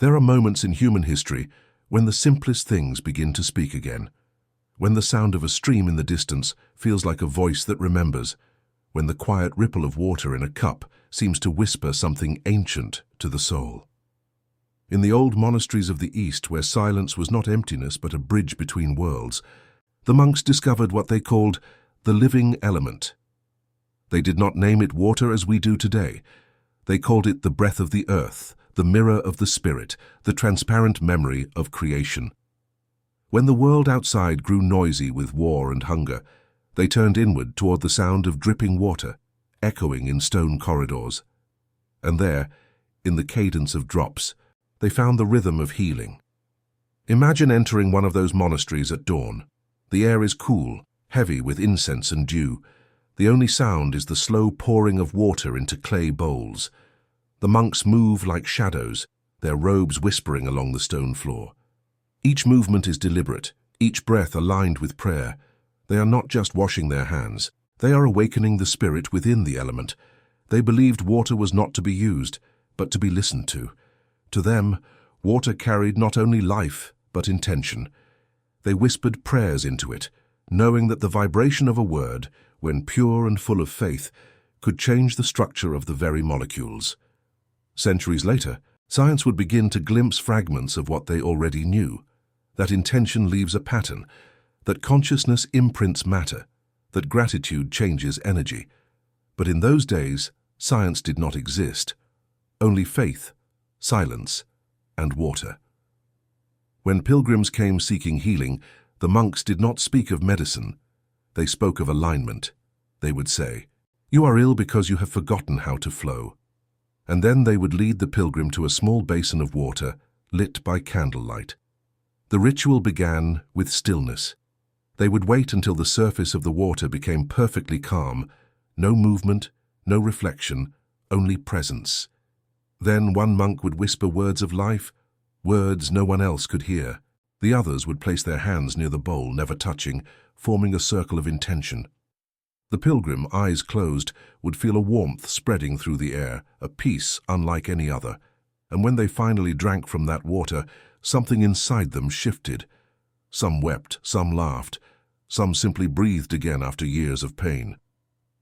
There are moments in human history when the simplest things begin to speak again. When the sound of a stream in the distance feels like a voice that remembers. When the quiet ripple of water in a cup seems to whisper something ancient to the soul. In the old monasteries of the East, where silence was not emptiness but a bridge between worlds, the monks discovered what they called the living element. They did not name it water as we do today. They called it the breath of the earth, the mirror of the spirit, the transparent memory of creation. When the world outside grew noisy with war and hunger, they turned inward toward the sound of dripping water, echoing in stone corridors. And there, in the cadence of drops, they found the rhythm of healing. Imagine entering one of those monasteries at dawn. The air is cool, heavy with incense and dew. The only sound is the slow pouring of water into clay bowls. The monks move like shadows, their robes whispering along the stone floor. Each movement is deliberate, each breath aligned with prayer. They are not just washing their hands, they are awakening the spirit within the element. They believed water was not to be used, but to be listened to. To them, water carried not only life, but intention. They whispered prayers into it, knowing that the vibration of a word, when pure and full of faith, could change the structure of the very molecules. Centuries later, science would begin to glimpse fragments of what they already knew, that intention leaves a pattern, that consciousness imprints matter, that gratitude changes energy. But in those days, science did not exist, only faith, silence, and water. When pilgrims came seeking healing, the monks did not speak of medicine. They spoke of alignment. They would say, "You are ill because you have forgotten how to flow." And then they would lead the pilgrim to a small basin of water, lit by candlelight. The ritual began with stillness. They would wait until the surface of the water became perfectly calm, no movement, no reflection, only presence. Then one monk would whisper words of life, words no one else could hear. The others would place their hands near the bowl, never touching, forming a circle of intention. The pilgrim, eyes closed, would feel a warmth spreading through the air, a peace unlike any other. And when they finally drank from that water, something inside them shifted. Some wept, some laughed, some simply breathed again after years of pain.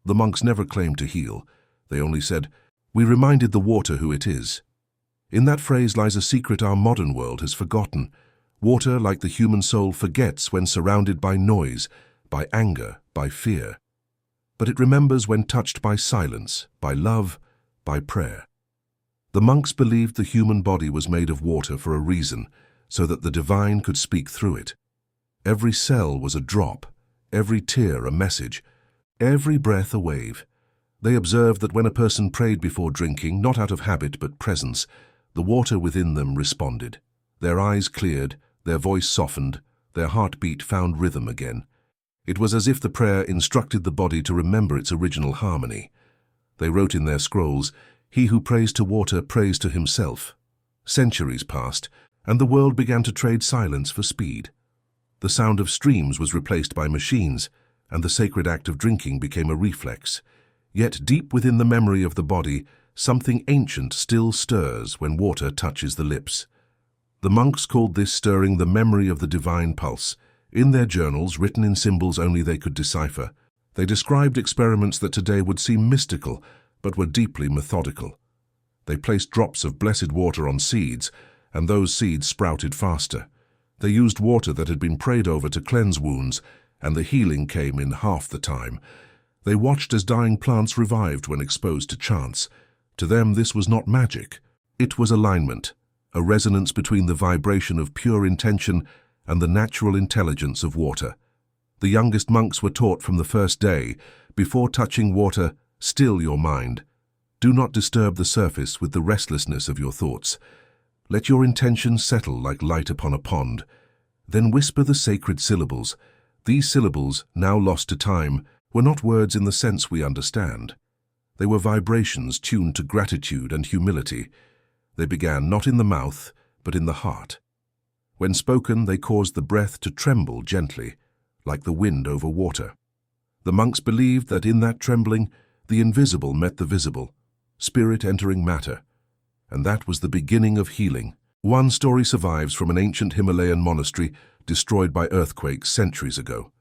The monks never claimed to heal. They only said, "We reminded the water who it is." In that phrase lies a secret our modern world has forgotten. Water, like the human soul, forgets when surrounded by noise, by anger, by fear. But it remembers when touched by silence, by love, by prayer. The monks believed the human body was made of water for a reason, so that the divine could speak through it. Every cell was a drop, every tear a message, every breath a wave. They observed that when a person prayed before drinking, not out of habit but presence, the water within them responded. Their eyes cleared, their voice softened, their heartbeat found rhythm again. It was as if the prayer instructed the body to remember its original harmony. They wrote in their scrolls, "He who prays to water prays to himself." Centuries passed, and the world began to trade silence for speed. The sound of streams was replaced by machines, and the sacred act of drinking became a reflex. Yet deep within the memory of the body, something ancient still stirs when water touches the lips. The monks called this stirring the memory of the divine pulse. In their journals, written in symbols only they could decipher, they described experiments that today would seem mystical, but were deeply methodical. They placed drops of blessed water on seeds, and those seeds sprouted faster. They used water that had been prayed over to cleanse wounds, and the healing came in half the time. They watched as dying plants revived when exposed to chance. To them, this was not magic. It was alignment, a resonance between the vibration of pure intention and the natural intelligence of water. The youngest monks were taught from the first day, before touching water, still your mind. Do not disturb the surface with the restlessness of your thoughts. Let your intention settle like light upon a pond. Then whisper the sacred syllables. These syllables, now lost to time, were not words in the sense we understand. They were vibrations tuned to gratitude and humility. They began not in the mouth, but in the heart. When spoken, they caused the breath to tremble gently, like the wind over water. The monks believed that in that trembling, the invisible met the visible, spirit entering matter. And that was the beginning of healing, One story survives from an ancient Himalayan monastery destroyed by earthquakes centuries ago.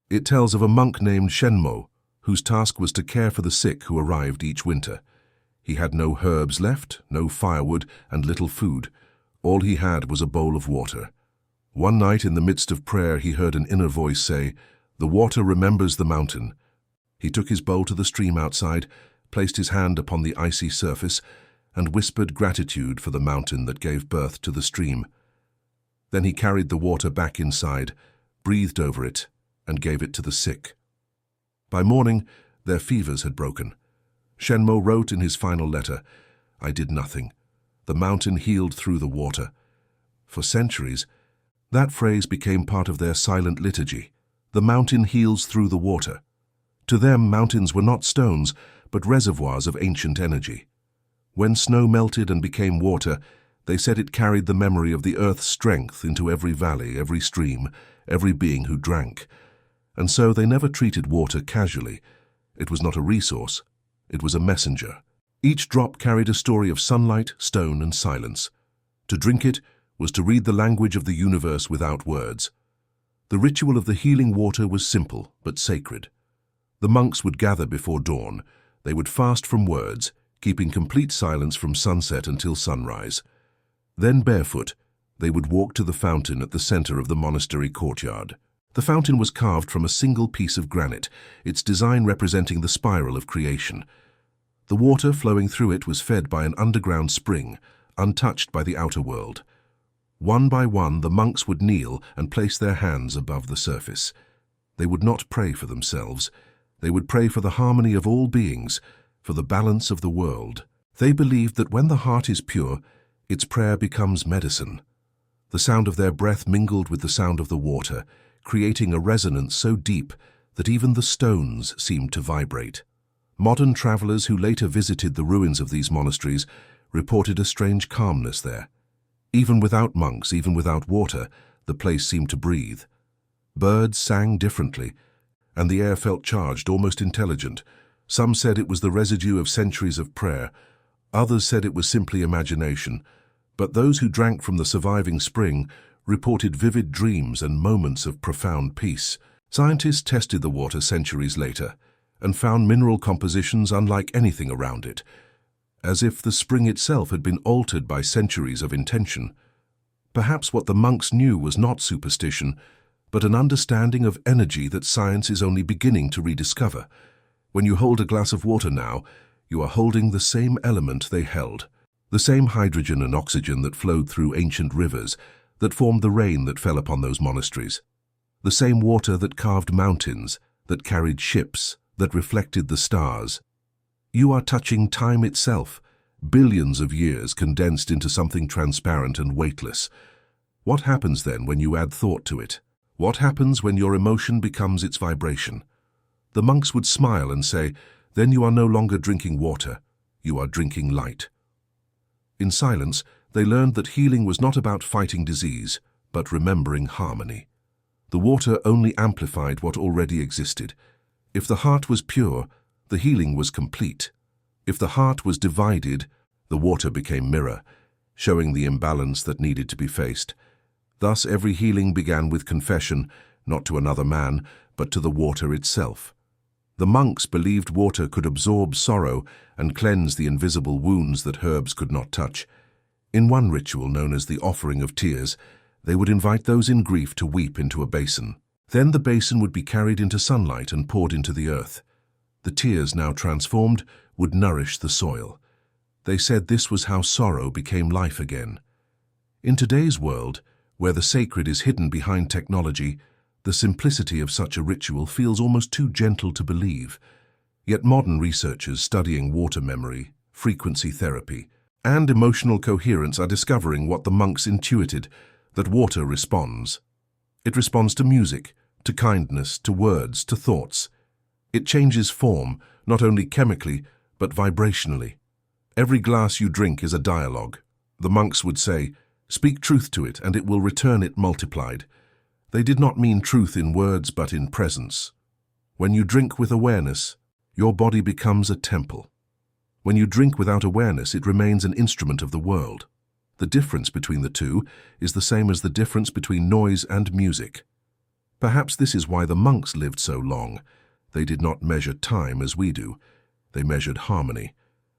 It tells of a monk named Shenmo, whose task was to care for the sick who arrived each winter. He had no herbs left, no firewood, and little food. All he had was a bowl of water. One night in the midst of prayer he heard an inner voice say, "The water remembers the mountain." He took his bowl to the stream outside, placed his hand upon the icy surface, and whispered gratitude for the mountain that gave birth to the stream. Then he carried the water back inside, breathed over it, and gave it to the sick. By morning, their fevers had broken. Shenmo wrote in his final letter, "I did nothing. The mountain healed through the water." For centuries, that phrase became part of their silent liturgy. The mountain heals through the water. To them, mountains were not stones, but reservoirs of ancient energy. When snow melted and became water, they said it carried the memory of the earth's strength into every valley, every stream, every being who drank. And so they never treated water casually. It was not a resource, it was a messenger. Each drop carried a story of sunlight, stone, and silence. To drink it was to read the language of the universe without words. The ritual of the healing water was simple but sacred. The monks would gather before dawn. They would fast from words, keeping complete silence from sunset until sunrise. Then, barefoot, they would walk to the fountain at the center of the monastery courtyard. The fountain was carved from a single piece of granite, its design representing the spiral of creation. The water flowing through it was fed by an underground spring, untouched by the outer world. One by one, the monks would kneel and place their hands above the surface. They would not pray for themselves. They would pray for the harmony of all beings, for the balance of the world. They believed that when the heart is pure, its prayer becomes medicine. The sound of their breath mingled with the sound of the water, creating a resonance so deep that even the stones seemed to vibrate. Modern travelers who later visited the ruins of these monasteries reported a strange calmness there. Even without monks, even without water, the place seemed to breathe. Birds sang differently, and the air felt charged, almost intelligent. Some said it was the residue of centuries of prayer. Others said it was simply imagination. But those who drank from the surviving spring reported vivid dreams and moments of profound peace. Scientists tested the water centuries later and found mineral compositions unlike anything around it, as if the spring itself had been altered by centuries of intention. Perhaps what the monks knew was not superstition, but an understanding of energy that science is only beginning to rediscover. When you hold a glass of water now, you are holding the same element they held, the same hydrogen and oxygen that flowed through ancient rivers, that formed the rain that fell upon those monasteries, the same water that carved mountains, that carried ships, that reflected the stars. You are touching time itself, billions of years condensed into something transparent and weightless. What happens then when you add thought to it? What happens when your emotion becomes its vibration? The monks would smile and say, "Then you are no longer drinking water, you are drinking light." In silence, they learned that healing was not about fighting disease, but remembering harmony. The water only amplified what already existed. If the heart was pure, the healing was complete. If the heart was divided, the water became mirror, showing the imbalance that needed to be faced. Thus, every healing began with confession, not to another man, but to the water itself. The monks believed water could absorb sorrow and cleanse the invisible wounds that herbs could not touch. In one ritual known as the offering of tears, they would invite those in grief to weep into a basin. Then the basin would be carried into sunlight and poured into the earth. The tears, now transformed, would nourish the soil. They said this was how sorrow became life again. In today's world, where the sacred is hidden behind technology, the simplicity of such a ritual feels almost too gentle to believe. Yet modern researchers studying water memory, frequency therapy, and emotional coherence are discovering what the monks intuited, that water responds. It responds to music, to kindness, to words, to thoughts. It changes form, not only chemically, but vibrationally. Every glass you drink is a dialogue. The monks would say, "Speak truth to it, and it will return it multiplied." They did not mean truth in words, but in presence. When you drink with awareness, your body becomes a temple. When you drink without awareness, it remains an instrument of the world. The difference between the two is the same as the difference between noise and music. Perhaps this is why the monks lived so long. They did not measure time as we do. They measured harmony.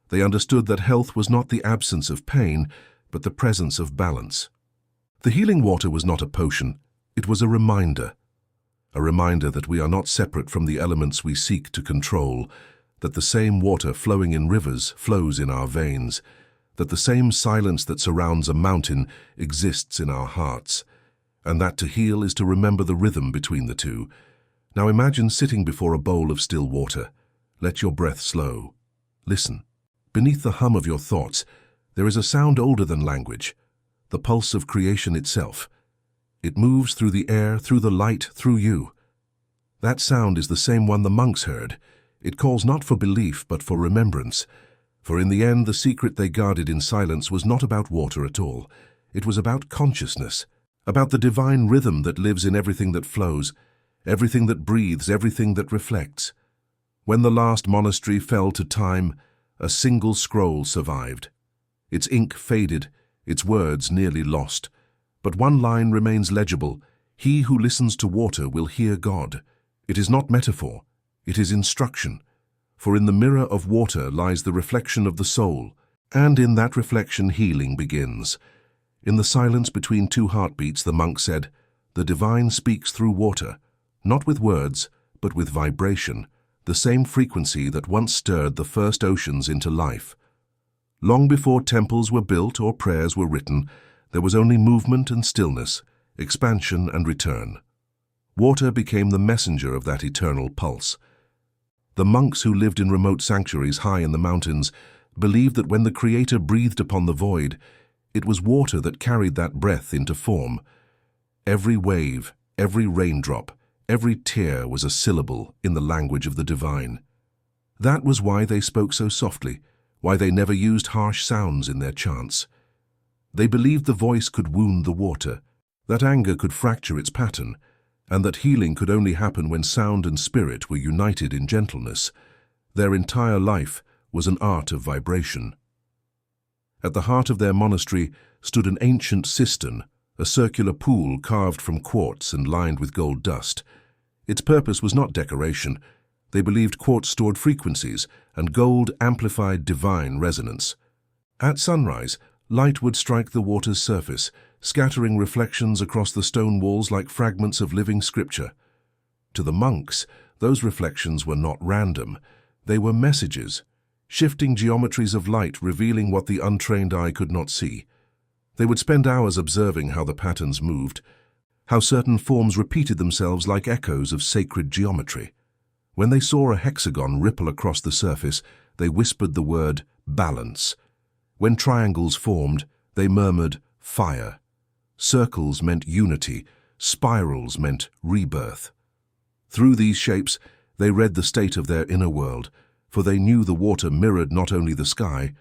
They understood that health was not the absence of pain, but the presence of balance. The healing water was not a potion, it was a reminder that we are not separate from the elements we seek to control, that the same water flowing in rivers flows in our veins, that the same silence that surrounds a mountain exists in our hearts, and that to heal is to remember the rhythm between the two. Now imagine sitting before a bowl of still water. Let your breath slow. Listen. Beneath the hum of your thoughts, there is a sound older than language, the pulse of creation itself. It moves through the air, through the light, through you. That sound is the same one the monks heard. It calls not for belief, but for remembrance. For in the end, the secret they guarded in silence was not about water at all. It was about consciousness, about the divine rhythm that lives in everything that flows, everything that breathes, everything that reflects. When the last monastery fell to time, a single scroll survived. Its ink faded, its words nearly lost. But one line remains legible: he who listens to water will hear God. It is not metaphor, it is instruction. For in the mirror of water lies the reflection of the soul, and in that reflection healing begins. In the silence between two heartbeats, the monk said, "The divine speaks through water, not with words, but with vibration, the same frequency that once stirred the first oceans into life." Long before temples were built or prayers were written, there was only movement and stillness, expansion and return. Water became the messenger of that eternal pulse. The monks who lived in remote sanctuaries high in the mountains believed that when the Creator breathed upon the void, it was water that carried that breath into form. Every wave, every raindrop, every tear was a syllable in the language of the divine. That was why they spoke so softly, why they never used harsh sounds in their chants. They believed the voice could wound the water, that anger could fracture its pattern, and that healing could only happen when sound and spirit were united in gentleness. Their entire life was an art of vibration. At the heart of their monastery stood an ancient cistern, a circular pool carved from quartz and lined with gold dust. Its purpose was not decoration. They believed quartz stored frequencies, and gold amplified divine resonance. At sunrise, light would strike the water's surface, scattering reflections across the stone walls like fragments of living scripture. To the monks, those reflections were not random. They were messages, shifting geometries of light revealing what the untrained eye could not see. They would spend hours observing how the patterns moved, how certain forms repeated themselves like echoes of sacred geometry. When they saw a hexagon ripple across the surface, they whispered the word balance. When triangles formed, they murmured fire. Circles meant unity, spirals meant rebirth. Through these shapes, they read the state of their inner world, for they knew the water mirrored not only the sky,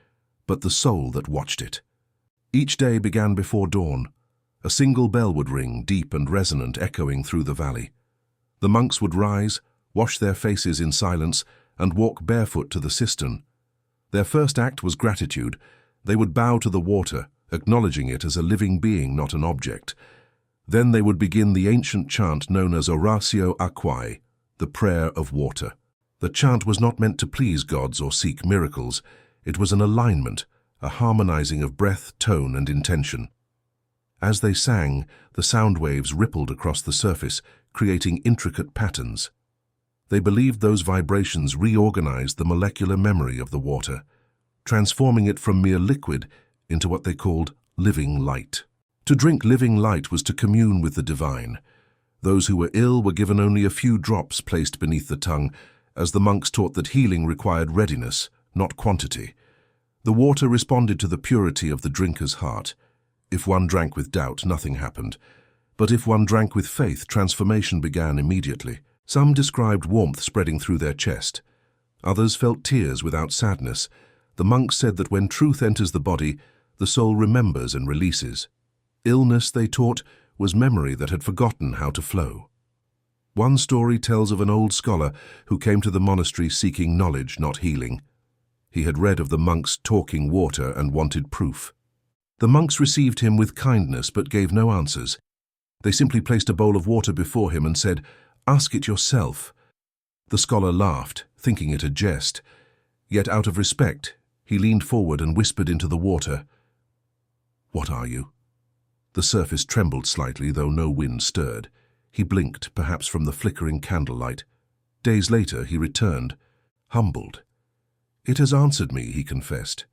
but the soul that watched it. Each day began before dawn. A single bell would ring, deep and resonant, echoing through the valley. The monks would rise, wash their faces in silence, and walk barefoot to the cistern. Their first act was gratitude. They would bow to the water, acknowledging it as a living being, not an object. Then they would begin the ancient chant known as Oratio Aquae, the prayer of water. The chant was not meant to please gods or seek miracles. It was an alignment, a harmonizing of breath, tone, and intention. As they sang, the sound waves rippled across the surface, creating intricate patterns. They believed those vibrations reorganized the molecular memory of the water, transforming it from mere liquid into what they called living light. To drink living light was to commune with the divine. Those who were ill were given only a few drops placed beneath the tongue, as the monks taught that healing required readiness, not quantity. The water responded to the purity of the drinker's heart. If one drank with doubt, nothing happened. But if one drank with faith, transformation began immediately. Some described warmth spreading through their chest. Others felt tears without sadness. The monks said that when truth enters the body, the soul remembers and releases. Illness, they taught, was memory that had forgotten how to flow. One story tells of an old scholar who came to the monastery seeking knowledge, not healing. He had read of the monks talking water and wanted proof. The monks received him with kindness but gave no answers. They simply placed a bowl of water before him and said, "Ask it yourself." The scholar laughed, thinking it a jest. Yet out of respect, he leaned forward and whispered into the water, "What are you?" The surface trembled slightly, though no wind stirred. He blinked, perhaps from the flickering candlelight. Days later, he returned, humbled. "It has answered me," he confessed.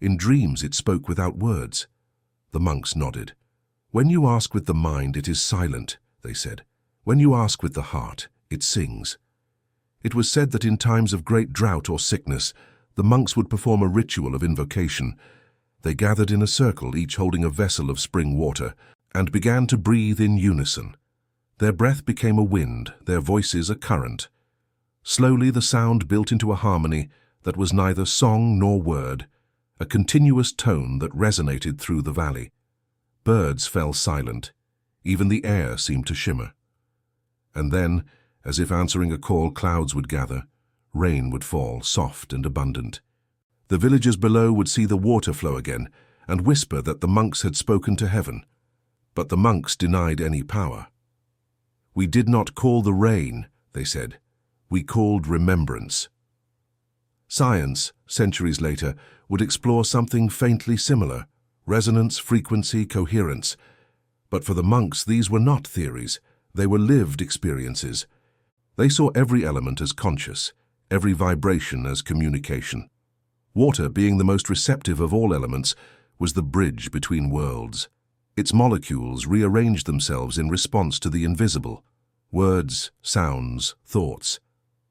"In dreams it spoke without words." The monks nodded. "When you ask with the mind, it is silent," they said. "When you ask with the heart, it sings." It was said that in times of great drought or sickness, the monks would perform a ritual of invocation. They gathered in a circle, each holding a vessel of spring water, and began to breathe in unison. Their breath became a wind, their voices a current. Slowly the sound built into a harmony that was neither song nor word, a continuous tone that resonated through the valley. Birds fell silent. Even the air seemed to shimmer. And then, as if answering a call, clouds would gather. Rain would fall, soft and abundant. The villagers below would see the water flow again and whisper that the monks had spoken to heaven. But the monks denied any power. "We did not call the rain," they said. "We called remembrance." Science, centuries later, would explore something faintly similar: resonance, frequency, coherence. But for the monks, these were not theories. They were lived experiences. They saw every element as conscious, every vibration as communication. Water, being the most receptive of all elements, was the bridge between worlds. Its molecules rearranged themselves in response to the invisible: words, sounds, thoughts.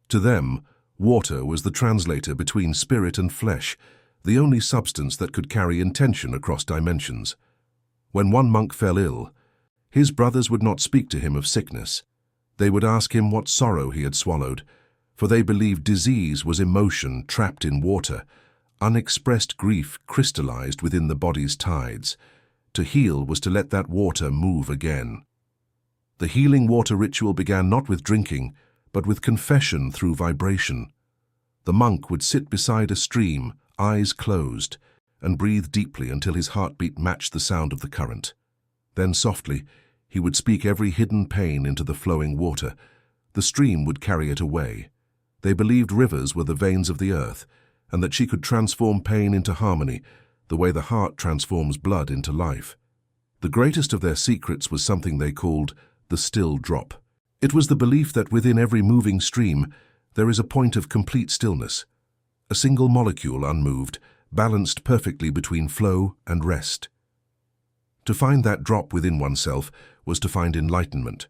To them, water was the translator between spirit and flesh, the only substance that could carry intention across dimensions. When one monk fell ill, his brothers would not speak to him of sickness. They would ask him what sorrow he had swallowed, for they believed disease was emotion trapped in water, unexpressed grief crystallized within the body's tides. To heal was to let that water move again. The healing water ritual began not with drinking, but with confession through vibration. The monk would sit beside a stream, eyes closed, and breathe deeply until his heartbeat matched the sound of the current. Then softly, he would speak every hidden pain into the flowing water. The stream would carry it away. They believed rivers were the veins of the earth, and that she could transform pain into harmony, the way the heart transforms blood into life. The greatest of their secrets was something they called the still drop. It was the belief that within every moving stream there is a point of complete stillness, a single molecule unmoved, balanced perfectly between flow and rest. To find that drop within oneself was to find enlightenment.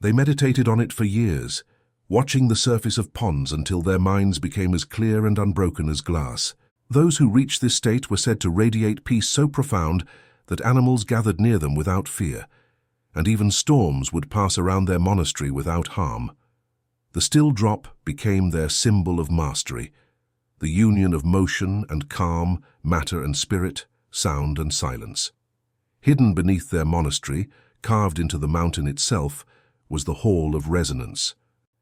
They meditated on it for years, watching the surface of ponds until their minds became as clear and unbroken as glass. Those who reached this state were said to radiate peace so profound that animals gathered near them without fear, and even storms would pass around their monastery without harm. The still drop became their symbol of mastery, the union of motion and calm, matter and spirit, sound and silence. Hidden beneath their monastery, carved into the mountain itself, was the Hall of Resonance.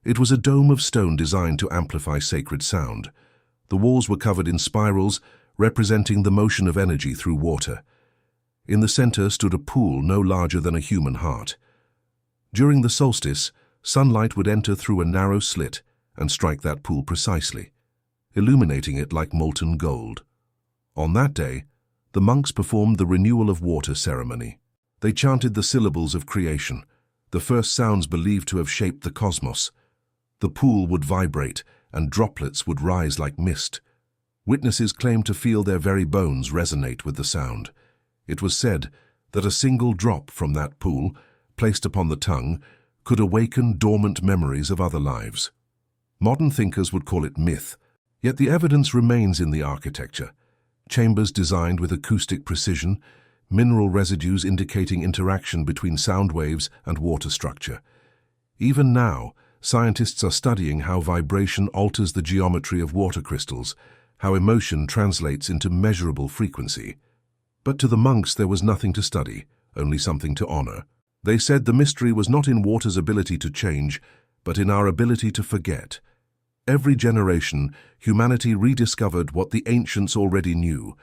It was a dome of stone designed to amplify sacred sound. The walls were covered in spirals, representing the motion of energy through water. In the center stood a pool no larger than a human heart. During the solstice, sunlight would enter through a narrow slit and strike that pool precisely, illuminating it like molten gold. On that day, the monks performed the renewal of water ceremony. They chanted the syllables of creation, the first sounds believed to have shaped the cosmos. The pool would vibrate, and droplets would rise like mist. Witnesses claimed to feel their very bones resonate with the sound. It was said that a single drop from that pool, placed upon the tongue, could awaken dormant memories of other lives. Modern thinkers would call it myth, yet the evidence remains in the architecture. Chambers designed with acoustic precision, mineral residues indicating interaction between sound waves and water structure. Even now, scientists are studying how vibration alters the geometry of water crystals, how emotion translates into measurable frequency. But to the monks there was nothing to study, only something to honor. They said the mystery was not in water's ability to change, but in our ability to forget. Every generation, humanity rediscovered what the ancients already knew,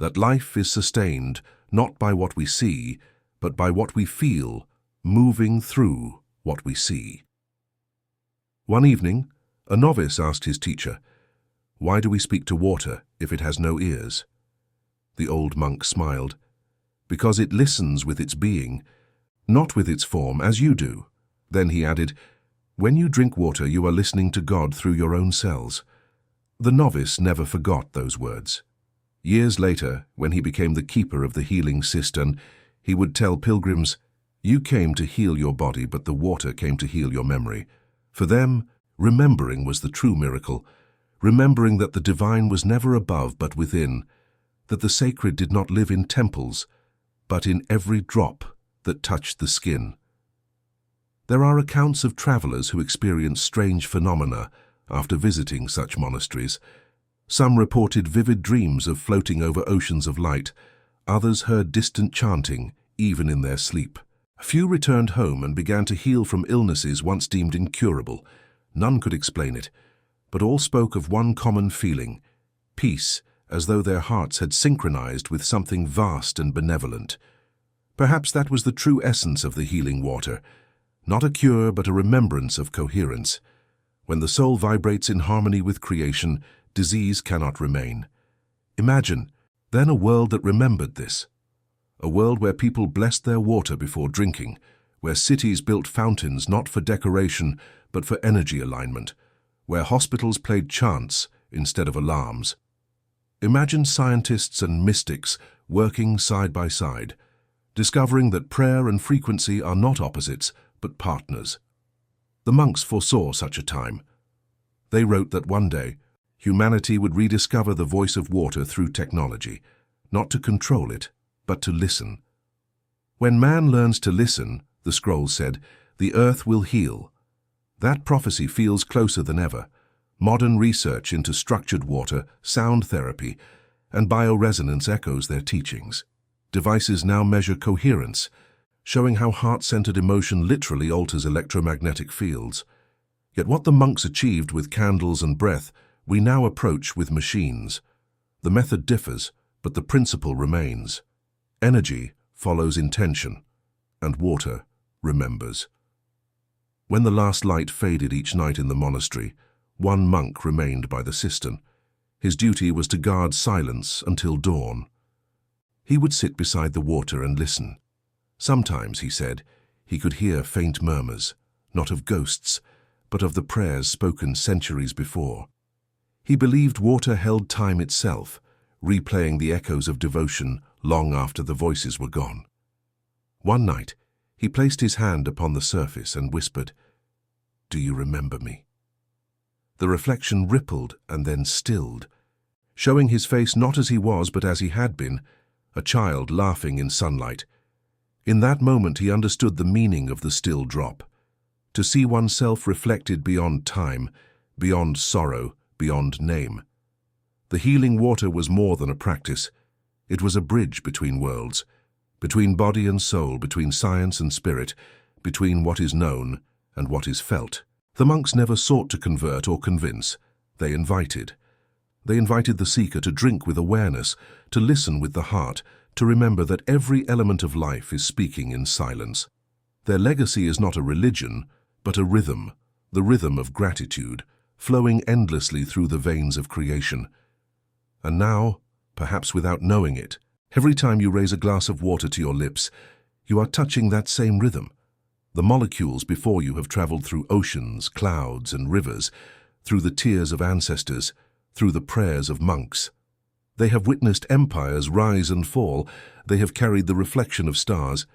that life is sustained not by what we see, but by what we feel, moving through what we see. One evening, a novice asked his teacher, "Why do we speak to water if it has no ears?" The old monk smiled. "Because it listens with its being, not with its form, as you do." Then he added, "When you drink water, you are listening to God through your own cells." The novice never forgot those words. Years later, when he became the keeper of the healing cistern, he would tell pilgrims, "You came to heal your body, but the water came to heal your memory." For them, remembering was the true miracle, remembering that the divine was never above but within, that the sacred did not live in temples, but in every drop that touched the skin. There are accounts of travelers who experienced strange phenomena after visiting such monasteries. Some reported vivid dreams of floating over oceans of light. Others heard distant chanting, even in their sleep. A few returned home and began to heal from illnesses once deemed incurable. None could explain it, but all spoke of one common feeling, peace, as though their hearts had synchronized with something vast and benevolent. Perhaps that was the true essence of the healing water, not a cure but a remembrance of coherence. When the soul vibrates in harmony with creation, disease cannot remain. Imagine, then, a world that remembered this. A world where people blessed their water before drinking, where cities built fountains not for decoration but for energy alignment, where hospitals played chants instead of alarms. Imagine scientists and mystics working side by side, discovering that prayer and frequency are not opposites but partners. The monks foresaw such a time. They wrote that one day, humanity would rediscover the voice of water through technology, not to control it, but to listen. When man learns to listen, the scrolls said, the earth will heal. That prophecy feels closer than ever. Modern research into structured water, sound therapy, and bioresonance echoes their teachings. Devices now measure coherence, showing how heart-centered emotion literally alters electromagnetic fields. Yet what the monks achieved with candles and breath, we now approach with machines. The method differs, but the principle remains. Energy follows intention, and water remembers. When the last light faded each night in the monastery, one monk remained by the cistern. His duty was to guard silence until dawn. He would sit beside the water and listen. Sometimes, he said, he could hear faint murmurs, not of ghosts, but of the prayers spoken centuries before. He believed water held time itself, replaying the echoes of devotion long after the voices were gone. One night, he placed his hand upon the surface and whispered, "Do you remember me?" The reflection rippled and then stilled, showing his face not as he was but as he had been, a child laughing in sunlight. In that moment he understood the meaning of the still drop. To see oneself reflected beyond time, beyond sorrow, beyond name. The healing water was more than a practice. It was a bridge between worlds, between body and soul, between science and spirit, between what is known and what is felt. The monks never sought to convert or convince. They invited. They invited the seeker to drink with awareness, to listen with the heart, to remember that every element of life is speaking in silence. Their legacy is not a religion, but a rhythm, the rhythm of gratitude, flowing endlessly through the veins of creation. And now, perhaps without knowing it, every time you raise a glass of water to your lips, you are touching that same rhythm. The molecules before you have traveled through oceans, clouds, and rivers, through the tears of ancestors, through the prayers of monks. They have witnessed empires rise and fall. They have carried the reflection of stars.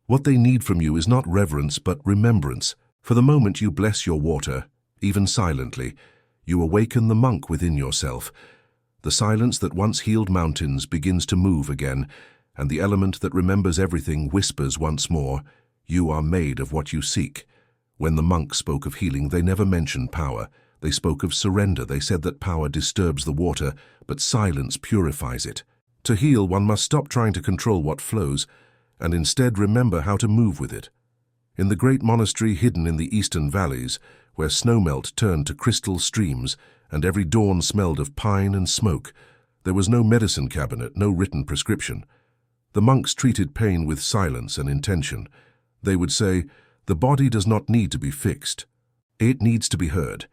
What they need from you is not reverence but remembrance. For the moment you bless your water, even silently, you awaken the monk within yourself. The silence that once healed mountains begins to move again, and the element that remembers everything whispers once more, "You are made of what you seek." When the monks spoke of healing, they never mentioned power. They spoke of surrender. They said that power disturbs the water, but silence purifies it. To heal, one must stop trying to control what flows, and instead remember how to move with it. In the great monastery hidden in the eastern valleys, where snowmelt turned to crystal streams, and every dawn smelled of pine and smoke, There was no medicine cabinet, no written prescription. The monks treated pain with silence and intention. They would say, "The body does not need to be fixed. It needs to be heard."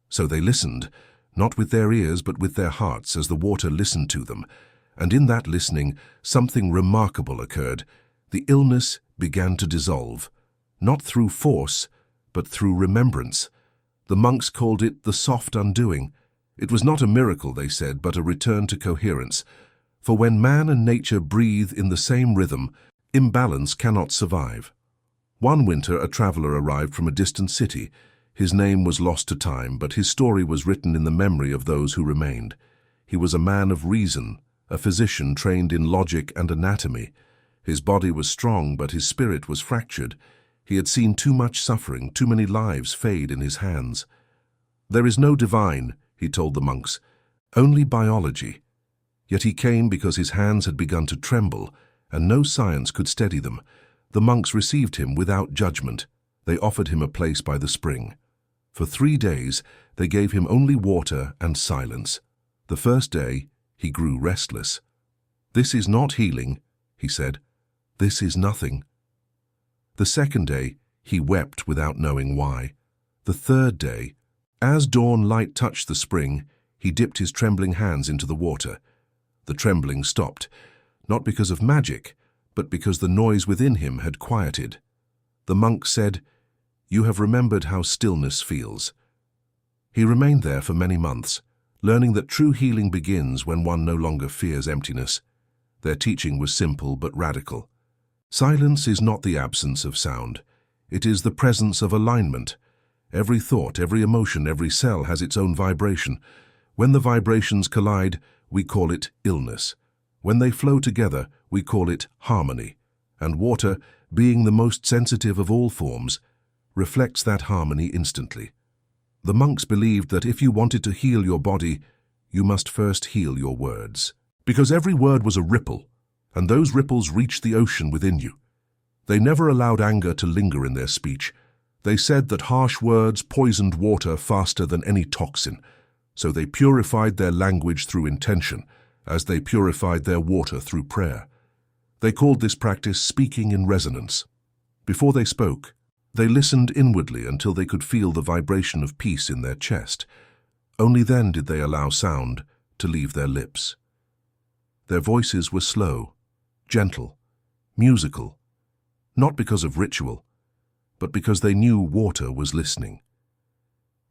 So they listened, not with their ears but with their hearts as the water listened to them. And in that listening, something remarkable occurred. The illness began to dissolve, not through force, but through remembrance. The monks called it the soft undoing. It was not a miracle, they said, but a return to coherence. For when man and nature breathe in the same rhythm, imbalance cannot survive. One winter, a traveler arrived from a distant city. His name was lost to time, but his story was written in the memory of those who remained. He was a man of reason, a physician trained in logic and anatomy. His body was strong, but his spirit was fractured. He had seen too much suffering, too many lives fade in his hands. "There is no divine," he told the monks, "only biology." Yet he came because his hands had begun to tremble, and no science could steady them. The monks received him without judgment. They offered him a place by the spring. For 3 days, they gave him only water and silence. The first day, he grew restless. "This is not healing," he said. "This is nothing." The second day, he wept without knowing why. The third day, as dawn light touched the spring, he dipped his trembling hands into the water. The trembling stopped, not because of magic, but because the noise within him had quieted. The monk said, "You have remembered how stillness feels." He remained there for many months, learning that true healing begins when one no longer fears emptiness. Their teaching was simple but radical. Silence is not the absence of sound. It is the presence of alignment. Every thought, every emotion, every cell has its own vibration. When the vibrations collide, we call it illness. When they flow together, we call it harmony. And water, being the most sensitive of all forms, reflects that harmony instantly. The monks believed that if you wanted to heal your body, you must first heal your words. Because every word was a ripple, and those ripples reached the ocean within you. They never allowed anger to linger in their speech. They said that harsh words poisoned water faster than any toxin, so they purified their language through intention, as they purified their water through prayer. They called this practice speaking in resonance. Before they spoke, they listened inwardly until they could feel the vibration of peace in their chest. Only then did they allow sound to leave their lips. Their voices were slow, gentle, musical, not because of ritual, but because they knew water was listening.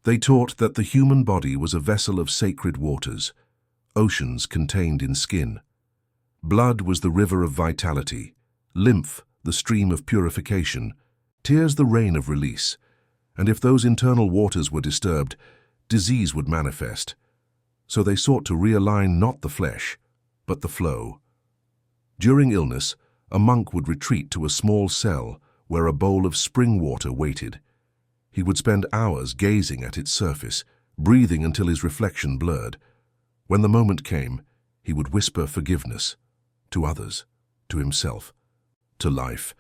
They taught that the human body was a vessel of sacred waters, oceans contained in skin. Blood was the river of vitality, lymph the stream of purification, tears the rain of release, and if those internal waters were disturbed, disease would manifest. So they sought to realign not the flesh, but the flow. During illness, a monk would retreat to a small cell where a bowl of spring water waited. He would spend hours gazing at its surface, breathing until his reflection blurred. When the moment came, he would whisper forgiveness to others, to himself, to life.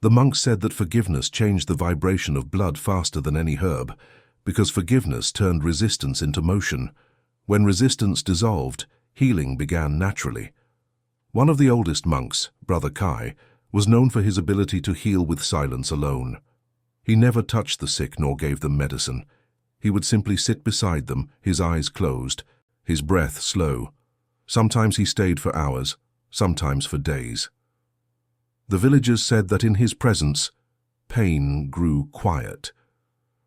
The monk said that forgiveness changed the vibration of blood faster than any herb, because forgiveness turned resistance into motion. When resistance dissolved, healing began naturally. One of the oldest monks, Brother Kai, was known for his ability to heal with silence alone. He never touched the sick nor gave them medicine. He would simply sit beside them, his eyes closed, his breath slow. Sometimes he stayed for hours, sometimes for days. The villagers said that in his presence, pain grew quiet.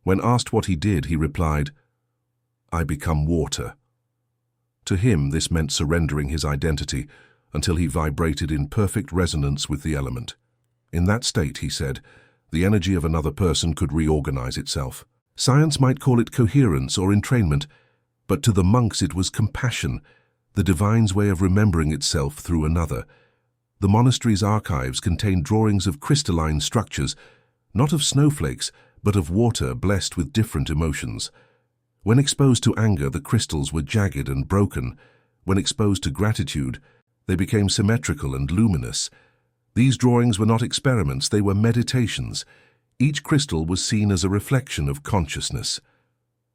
When asked what he did, he replied, "I become water." To him, this meant surrendering his identity until he vibrated in perfect resonance with the element. In that state, he said, the energy of another person could reorganize itself. Science might call it coherence or entrainment, but to the monks it was compassion, the divine's way of remembering itself through another. The monastery's archives contained drawings of crystalline structures, not of snowflakes, but of water blessed with different emotions. When exposed to anger, the crystals were jagged and broken. When exposed to gratitude, they became symmetrical and luminous. These drawings were not experiments, they were meditations. Each crystal was seen as a reflection of consciousness.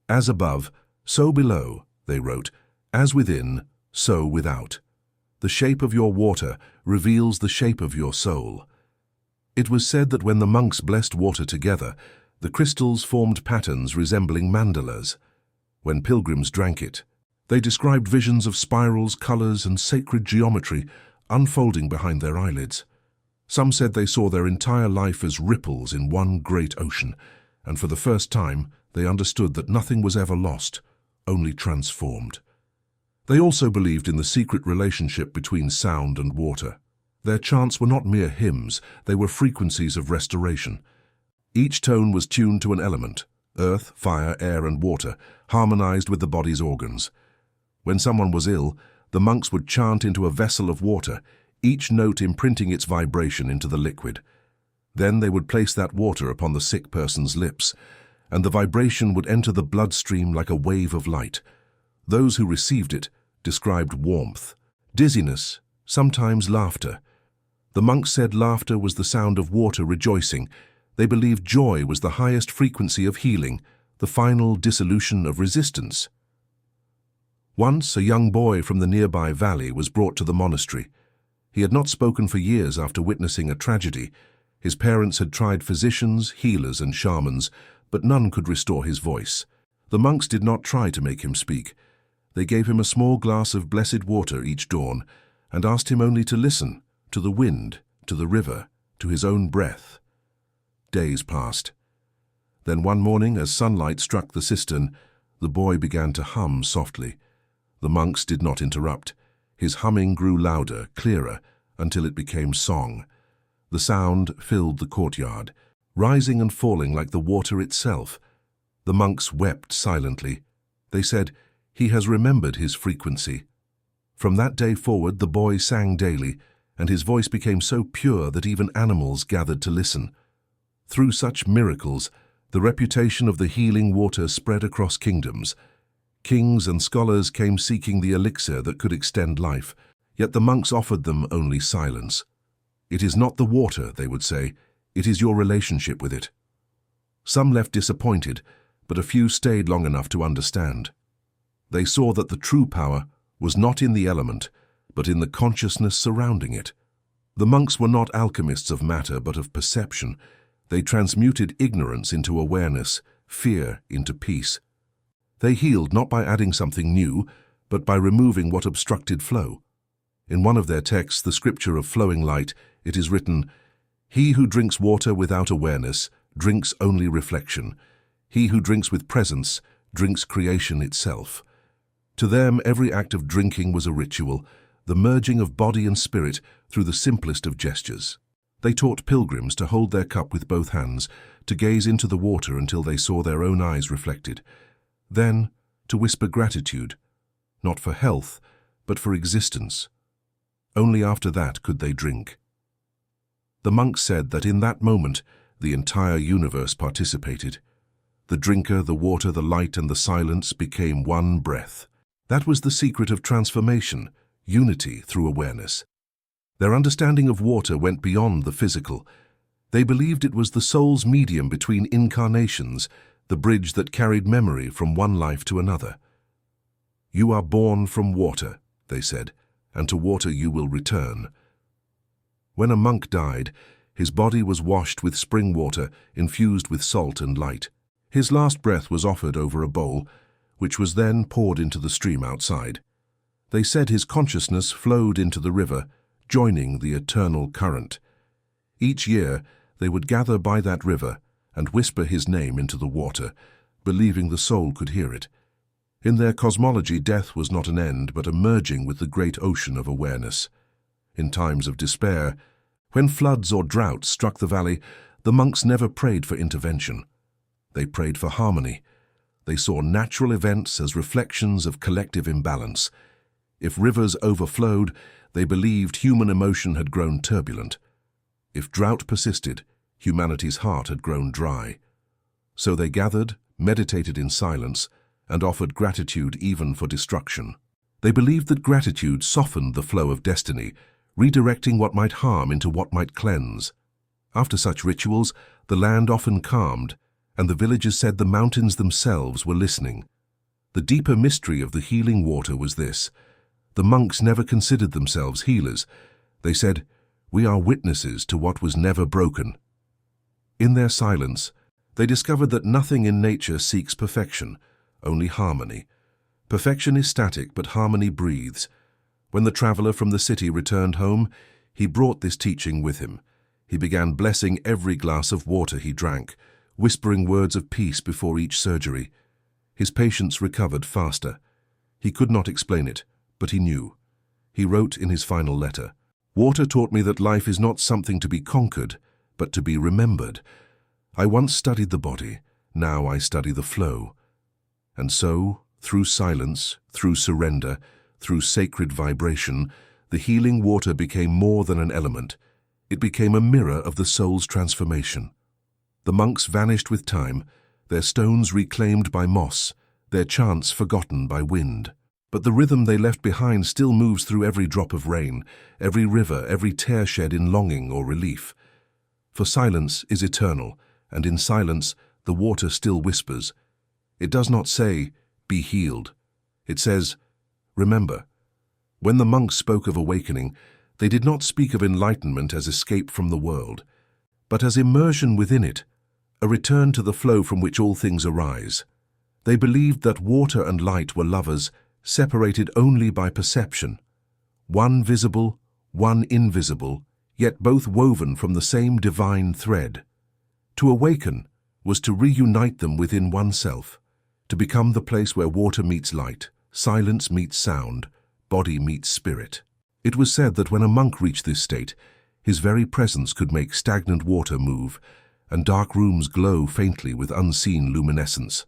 "As above, so below," they wrote, "as within, so without. The shape of your water reveals the shape of your soul. It was said that when the monks blessed water together, the crystals formed patterns resembling mandalas. When pilgrims drank it, they described visions of spirals, colors, and sacred geometry unfolding behind their eyelids. Some said they saw their entire life as ripples in one great ocean, and for the first time they understood that nothing was ever lost, only transformed. They also believed in the secret relationship between sound and water. Their chants were not mere hymns, they were frequencies of restoration. Each tone was tuned to an element, earth, fire, air, and water, harmonized with the body's organs. When someone was ill, the monks would chant into a vessel of water, each note imprinting its vibration into the liquid. Then they would place that water upon the sick person's lips, and the vibration would enter the bloodstream like a wave of light. Those who received it described warmth, dizziness, sometimes laughter. The monks said laughter was the sound of water rejoicing. They believed joy was the highest frequency of healing, the final dissolution of resistance. Once, a young boy from the nearby valley was brought to the monastery. He had not spoken for years after witnessing a tragedy. His parents had tried physicians, healers, and shamans, but none could restore his voice. The monks did not try to make him speak. They gave him a small glass of blessed water each dawn and asked him only to listen, to the wind, to the river, to his own breath. Days passed. Then one morning, as sunlight struck the cistern, the boy began to hum softly. The monks did not interrupt. His humming grew louder, clearer, until it became song. The sound filled the courtyard, rising and falling like the water itself. The monks wept silently. They said, "He has remembered his frequency." From that day forward, the boy sang daily, and his voice became so pure that even animals gathered to listen. Through such miracles, the reputation of the healing water spread across kingdoms. Kings and scholars came seeking the elixir that could extend life, yet the monks offered them only silence. "It is not the water," they would say, "it is your relationship with it." Some left disappointed, but a few stayed long enough to understand. They saw that the true power was not in the element, but in the consciousness surrounding it. The monks were not alchemists of matter, but of perception. They transmuted ignorance into awareness, fear into peace. They healed not by adding something new, but by removing what obstructed flow. In one of their texts, the scripture of flowing light, it is written, "He who drinks water without awareness drinks only reflection. He who drinks with presence drinks creation itself." To them, every act of drinking was a ritual, the merging of body and spirit through the simplest of gestures. They taught pilgrims to hold their cup with both hands, to gaze into the water until they saw their own eyes reflected. Then, to whisper gratitude, not for health, but for existence. Only after that could they drink. The monks said that in that moment, the entire universe participated. The drinker, the water, the light, and the silence became one breath. That was the secret of transformation, unity through awareness. Their understanding of water went beyond the physical. They believed it was the soul's medium between incarnations, the bridge that carried memory from one life to another. "You are born from water," they said, "and to water you will return." When a monk died, his body was washed with spring water infused with salt and light. His last breath was offered over a bowl, which was then poured into the stream outside. They said his consciousness flowed into the river, joining the eternal current. Each year, they would gather by that river and whisper his name into the water, believing the soul could hear it. In their cosmology, death was not an end, but a merging with the great ocean of awareness. In times of despair, when floods or droughts struck the valley, the monks never prayed for intervention. They prayed for harmony. They saw natural events as reflections of collective imbalance. If rivers overflowed, they believed human emotion had grown turbulent. If drought persisted, humanity's heart had grown dry. So they gathered, meditated in silence, and offered gratitude even for destruction. They believed that gratitude softened the flow of destiny, redirecting what might harm into what might cleanse. After such rituals, the land often calmed, and the villagers said the mountains themselves were listening. The deeper mystery of the healing water was this: The monks never considered themselves healers. They said, "We are witnesses to what was never broken." In their silence, they discovered that nothing in nature seeks perfection, only harmony. Perfection is static, but harmony breathes. When the traveler from the city returned home, he brought this teaching with him. He began blessing every glass of water he drank, whispering words of peace before each surgery. His patients recovered faster. He could not explain it, but he knew. He wrote in his final letter, "Water taught me that life is not something to be conquered, but to be remembered. I once studied the body, now I study the flow." And so, through silence, through surrender, through sacred vibration, the healing water became more than an element. It became a mirror of the soul's transformation. The monks vanished with time, their stones reclaimed by moss, their chants forgotten by wind. But the rhythm they left behind still moves through every drop of rain, every river, every tear shed in longing or relief. For silence is eternal, and in silence the water still whispers. It does not say, "Be healed." It says, "Remember." When the monks spoke of awakening, they did not speak of enlightenment as escape from the world, but as immersion within it, a return to the flow from which all things arise. They believed that water and light were lovers, separated only by perception. One visible, one invisible, yet both woven from the same divine thread. To awaken was to reunite them within oneself, to become the place where water meets light, silence meets sound, body meets spirit. It was said that when a monk reached this state, his very presence could make stagnant water move, and dark rooms glow faintly with unseen luminescence.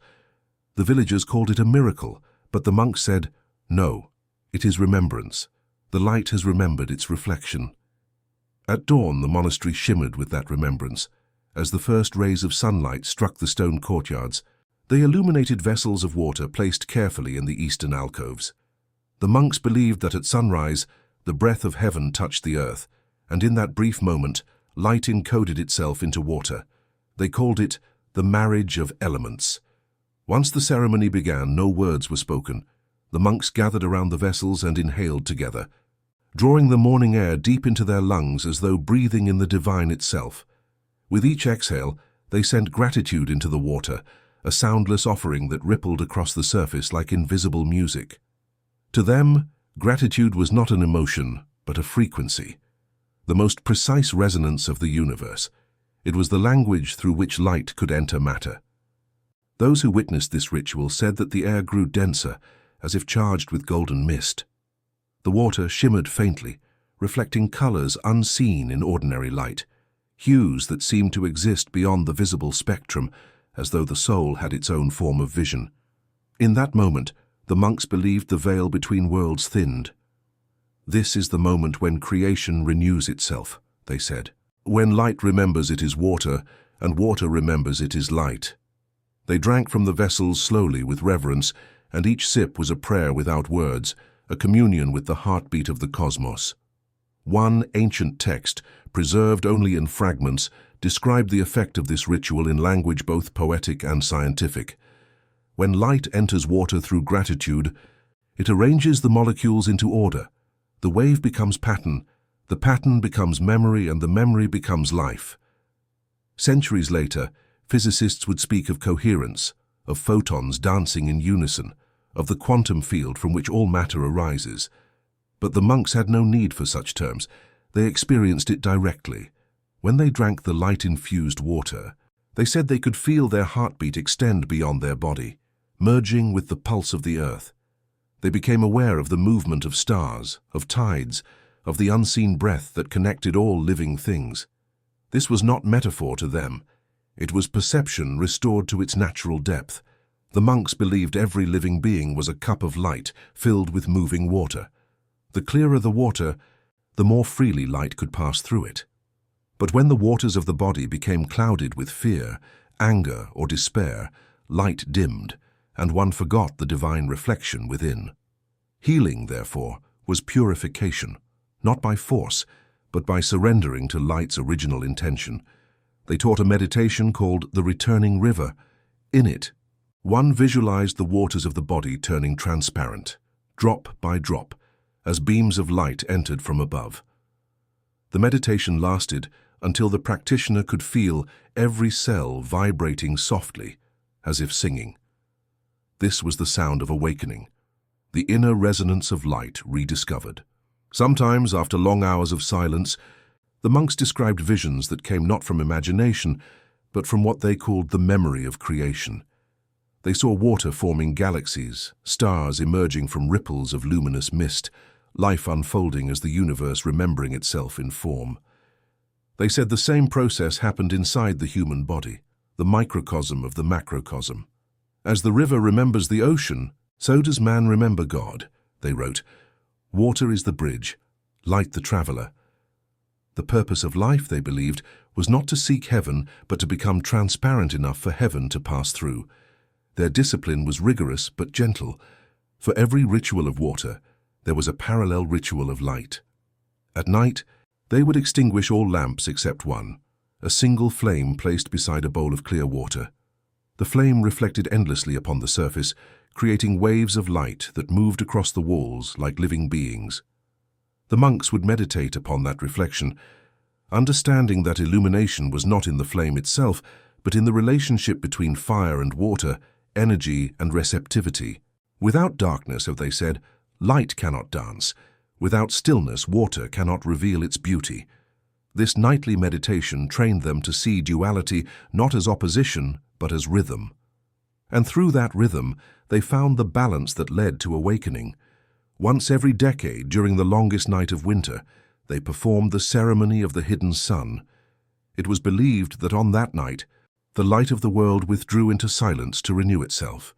The villagers called it a miracle, but the monks said, "No, it is remembrance. The light has remembered its reflection." At dawn, the monastery shimmered with that remembrance. As the first rays of sunlight struck the stone courtyards, they illuminated vessels of water placed carefully in the eastern alcoves. The monks believed that at sunrise, the breath of heaven touched the earth, and in that brief moment, light encoded itself into water. They called it the marriage of elements. Once the ceremony began, no words were spoken. The monks gathered around the vessels and inhaled together, drawing the morning air deep into their lungs as though breathing in the divine itself. With each exhale, they sent gratitude into the water, a soundless offering that rippled across the surface like invisible music. To them, gratitude was not an emotion, but a frequency, the most precise resonance of the universe. It was the language through which light could enter matter. Those who witnessed this ritual said that the air grew denser, as if charged with golden mist. The water shimmered faintly, reflecting colors unseen in ordinary light, hues that seemed to exist beyond the visible spectrum, as though the soul had its own form of vision. In that moment, the monks believed the veil between worlds thinned. "This is the moment when creation renews itself," they said. "When light remembers it is water, and water remembers it is light." They drank from the vessels slowly with reverence, and each sip was a prayer without words, a communion with the heartbeat of the cosmos. One ancient text, preserved only in fragments, described the effect of this ritual in language both poetic and scientific. When light enters water through gratitude, it arranges the molecules into order. The wave becomes pattern, the pattern becomes memory, and the memory becomes life. Centuries later, physicists would speak of coherence, of photons dancing in unison, of the quantum field from which all matter arises. But the monks had no need for such terms. They experienced it directly. When they drank the light-infused water, they said they could feel their heartbeat extend beyond their body, merging with the pulse of the earth. They became aware of the movement of stars, of tides, of the unseen breath that connected all living things. This was not metaphor to them. It was perception restored to its natural depth. The monks believed every living being was a cup of light filled with moving water. The clearer the water, the more freely light could pass through it. But when the waters of the body became clouded with fear, anger, or despair, light dimmed, and one forgot the divine reflection within. Healing, therefore, was purification, not by force, but by surrendering to light's original intention. They taught a meditation called the returning river. In it, one visualized the waters of the body turning transparent, drop by drop, as beams of light entered from above. The meditation lasted until the practitioner could feel every cell vibrating softly, as if singing. This was the sound of awakening, the inner resonance of light rediscovered. Sometimes, after long hours of silence, the monks described visions that came not from imagination, but from what they called the memory of creation. They saw water forming galaxies, stars emerging from ripples of luminous mist, life unfolding as the universe remembering itself in form. They said the same process happened inside the human body, the microcosm of the macrocosm. As the river remembers the ocean, so does man remember God, they wrote. Water is the bridge, light the traveler. The purpose of life, they believed, was not to seek heaven, but to become transparent enough for heaven to pass through. Their discipline was rigorous but gentle. For every ritual of water, there was a parallel ritual of light. At night, they would extinguish all lamps except one, a single flame placed beside a bowl of clear water. The flame reflected endlessly upon the surface, creating waves of light that moved across the walls like living beings. The monks would meditate upon that reflection, understanding that illumination was not in the flame itself, but in the relationship between fire and water, energy and receptivity. Without darkness, as they said, light cannot dance. Without stillness, water cannot reveal its beauty. This nightly meditation trained them to see duality not as opposition, but as rhythm. And through that rhythm, they found the balance that led to awakening. Once every decade, during the longest night of winter, they performed the ceremony of the hidden sun. It was believed that on that night, the light of the world withdrew into silence to renew itself.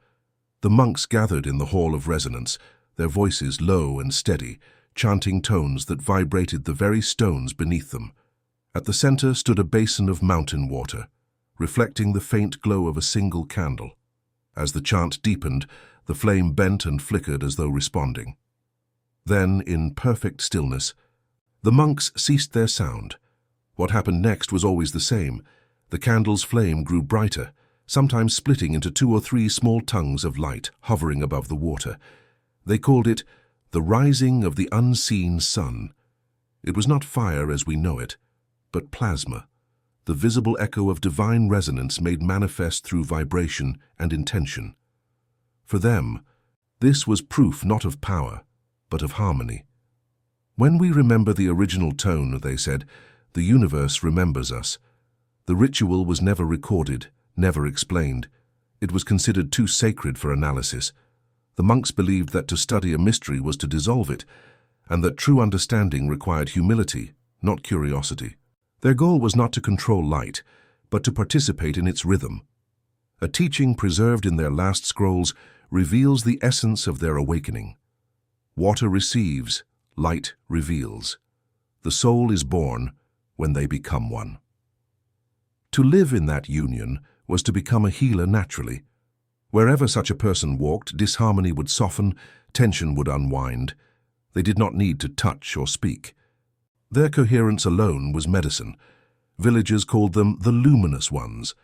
The monks gathered in the hall of resonance, their voices low and steady, chanting tones that vibrated the very stones beneath them. At the center stood a basin of mountain water, reflecting the faint glow of a single candle. As the chant deepened, the flame bent and flickered as though responding. Then, in perfect stillness, the monks ceased their sound. What happened next was always the same. The candle's flame grew brighter, sometimes splitting into 2 or 3 small tongues of light hovering above the water. They called it the rising of the unseen sun. It was not fire as we know it, but plasma, the visible echo of divine resonance made manifest through vibration and intention. For them, this was proof not of power, but of harmony. When we remember the original tone, they said, the universe remembers us. The ritual was never recorded, never explained. It was considered too sacred for analysis. The monks believed that to study a mystery was to dissolve it, and that true understanding required humility, not curiosity. Their goal was not to control light, but to participate in its rhythm. A teaching preserved in their last scrolls reveals the essence of their awakening. Water receives, light reveals. The soul is born when they become one. To live in that union was to become a healer naturally. Wherever such a person walked, disharmony would soften, tension would unwind. They did not need to touch or speak. Their coherence alone was medicine. Villagers called them the luminous ones.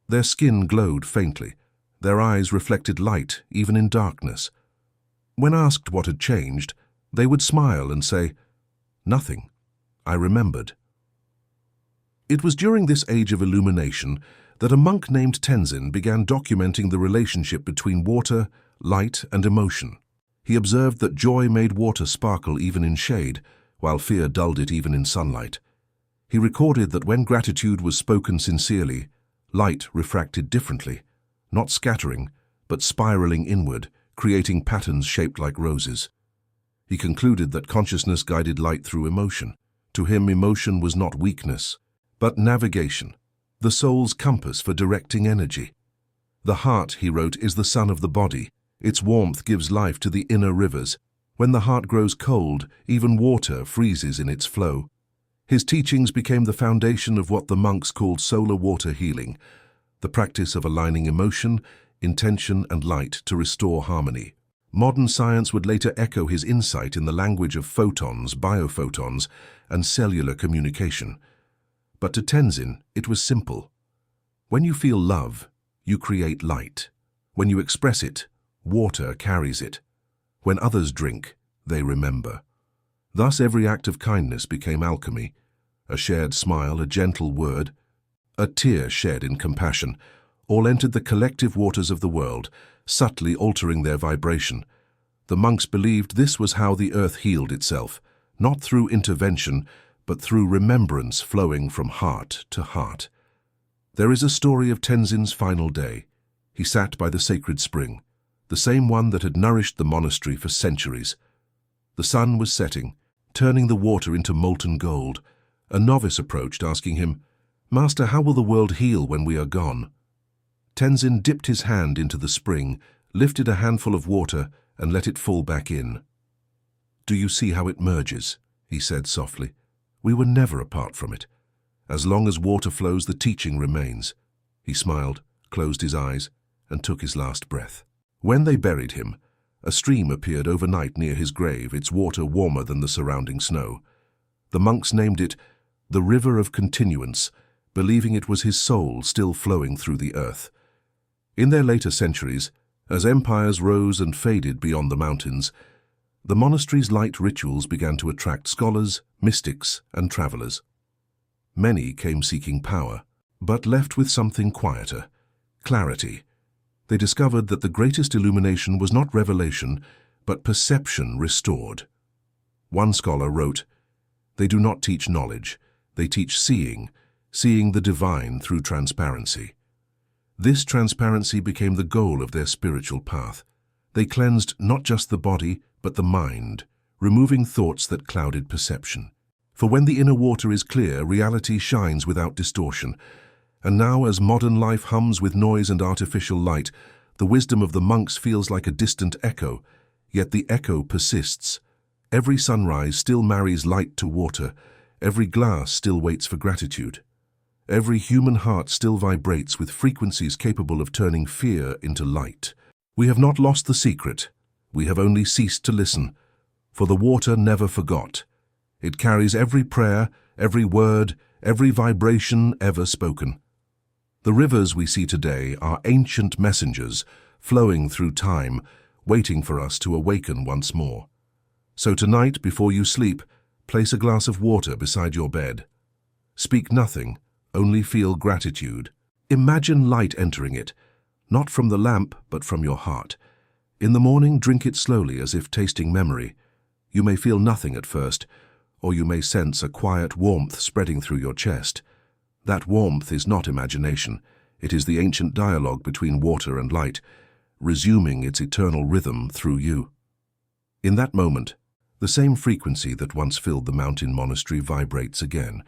Their skin glowed faintly. Their eyes reflected light, even in darkness. When asked what had changed, they would smile and say, "Nothing. I remembered." It was during this age of illumination that a monk named Tenzin began documenting the relationship between water, light, and emotion. He observed that joy made water sparkle even in shade, while fear dulled it even in sunlight. He recorded that when gratitude was spoken sincerely, light refracted differently, not scattering, but spiraling inward, creating patterns shaped like roses. He concluded that consciousness guided light through emotion. To him, emotion was not weakness, but navigation, the soul's compass for directing energy. The heart, he wrote, is the sun of the body. Its warmth gives life to the inner rivers. When the heart grows cold, even water freezes in its flow. His teachings became the foundation of what the monks called solar water healing, the practice of aligning emotion, intention, and light to restore harmony. Modern science would later echo his insight in the language of photons, biophotons, and cellular communication. But to Tenzin, it was simple. When you feel love, you create light. When you express it, water carries it. When others drink, they remember. Thus every act of kindness became alchemy, a shared smile, a gentle word, a tear shed in compassion, all entered the collective waters of the world, subtly altering their vibration. The monks believed this was how the earth healed itself, not through intervention, but through remembrance flowing from heart to heart. There is a story of Tenzin's final day. He sat by the sacred spring, the same one that had nourished the monastery for centuries. The sun was setting, turning the water into molten gold. A novice approached, asking him, "Master, how will the world heal when we are gone?" Tenzin dipped his hand into the spring, lifted a handful of water, and let it fall back in. "Do you see how it merges?" he said softly. "We were never apart from it. As long as water flows, the teaching remains." He smiled, closed his eyes, and took his last breath. When they buried him, a stream appeared overnight near his grave, its water warmer than the surrounding snow. The monks named it the River of Continuance, believing it was his soul still flowing through the earth. In their later centuries, as empires rose and faded beyond the mountains, the monastery's light rituals began to attract scholars, mystics, and travelers. Many came seeking power, but left with something quieter, clarity. They discovered that the greatest illumination was not revelation, but perception restored. One scholar wrote, "They do not teach knowledge, they teach seeing, seeing the divine through transparency." This transparency became the goal of their spiritual path. They cleansed not just the body, but the mind, removing thoughts that clouded perception. For when the inner water is clear, reality shines without distortion. And now, as modern life hums with noise and artificial light, the wisdom of the monks feels like a distant echo, yet the echo persists. Every sunrise still marries light to water, every glass still waits for gratitude. Every human heart still vibrates with frequencies capable of turning fear into light. We have not lost the secret, we have only ceased to listen, for the water never forgot. It carries every prayer, every word, every vibration ever spoken. The rivers we see today are ancient messengers, flowing through time, waiting for us to awaken once more. So tonight, before you sleep, place a glass of water beside your bed. Speak nothing, only feel gratitude. Imagine light entering it, not from the lamp, but from your heart. In the morning, drink it slowly as if tasting memory. You may feel nothing at first, or you may sense a quiet warmth spreading through your chest. That warmth is not imagination. It is the ancient dialogue between water and light, resuming its eternal rhythm through you. In that moment, the same frequency that once filled the mountain monastery vibrates again,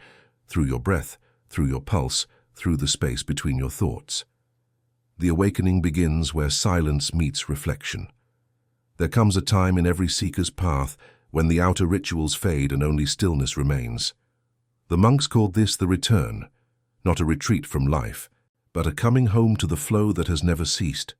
through your breath, through your pulse, through the space between your thoughts. The awakening begins where silence meets reflection. There comes a time in every seeker's path when the outer rituals fade and only stillness remains. The monks called this the return, not a retreat from life, but a coming home to the flow that has never ceased.